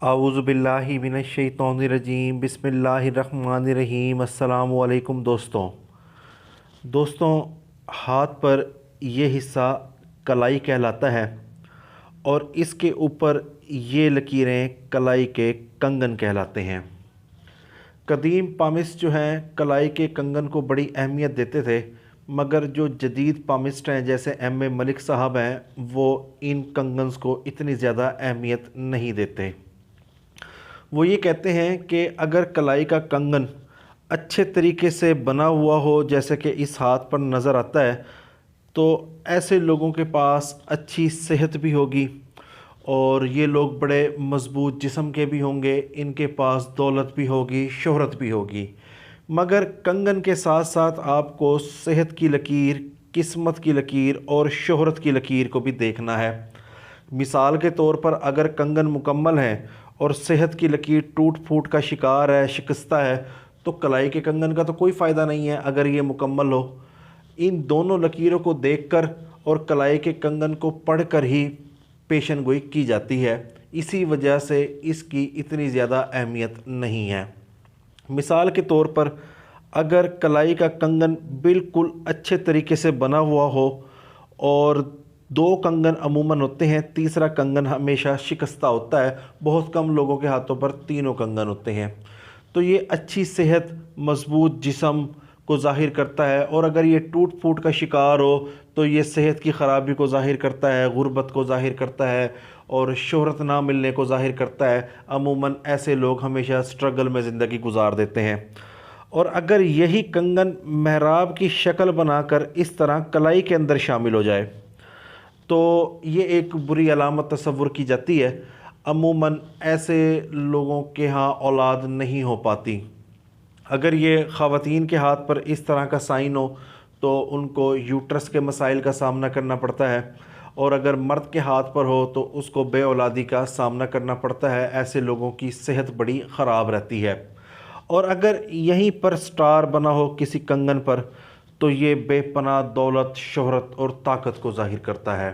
आऊज़ु बिल्लाहि मिनश्शैतानिर्रजीम बिस्मिल्लाहिर्रहमानिर्रहीम। अस्सलामु अलैकुम दोस्तों, हाथ पर ये हिस्सा कलाई कहलाता है और इसके ऊपर ये लकीरें कलाई के कंगन कहलाते हैं। कदीम पामिस्ट जो हैं कलाई के कंगन को बड़ी अहमियत देते थे, मगर जो जदीद पामिस्ट हैं जैसे एम ए मलिक साहब हैं वो इन कंगन्स को इतनी ज़्यादा अहमियत नहीं देते। वो ये कहते हैं कि अगर कलाई का कंगन अच्छे तरीके से बना हुआ हो, जैसे कि इस हाथ पर नज़र आता है, तो ऐसे लोगों के पास अच्छी सेहत भी होगी और ये लोग बड़े मज़बूत जिस्म के भी होंगे, इनके पास दौलत भी होगी, शोहरत भी होगी। मगर कंगन के साथ साथ आपको सेहत की लकीर, किस्मत की लकीर और शोहरत की लकीर को भी देखना है। मिसाल के तौर पर अगर कंगन मुकम्मल है और सेहत की लकीर टूट फूट का शिकार है, शिकस्ता है, तो कलाई के कंगन का तो कोई फ़ायदा नहीं है अगर ये मुकम्मल हो। इन दोनों लकीरों को देखकर और कलाई के कंगन को पढ़कर ही पेशन गोई की जाती है, इसी वजह से इसकी इतनी ज़्यादा अहमियत नहीं है। मिसाल के तौर पर अगर कलाई का कंगन बिल्कुल अच्छे तरीके से बना हुआ हो और दो कंगन अमूमन होते हैं, तीसरा कंगन हमेशा शिकस्ता होता है, बहुत कम लोगों के हाथों पर तीनों कंगन होते हैं, तो ये अच्छी सेहत, मज़बूत जिस्म को ज़ाहिर करता है। और अगर ये टूट फूट का शिकार हो तो ये सेहत की ख़राबी को ज़ाहिर करता है, गुर्बत को ज़ाहिर करता है और शोहरत ना मिलने को ज़ाहिर करता है। अमूमन ऐसे लोग हमेशा स्ट्रगल में ज़िंदगी गुजार देते हैं। और अगर यही कंगन महराब की शक्ल बनाकर इस तरह कलाई के अंदर शामिल हो जाए तो ये एक बुरी अलामत तस्वुर की जाती है। अमूमन ऐसे लोगों के यहाँ औलाद नहीं हो पाती। अगर ये ख़वातीन के हाथ पर इस तरह का साइन हो तो उनको यूट्रस के मसाइल का सामना करना पड़ता है, और अगर मर्द के हाथ पर हो तो उसको बे औलादी का सामना करना पड़ता है। ऐसे लोगों की सेहत बड़ी ख़राब रहती है। और अगर यहीं पर स्टार बना हो किसी कंगन पर तो ये बेपनाह दौलत, शोहरत और ताकत को ज़ाहिर करता है।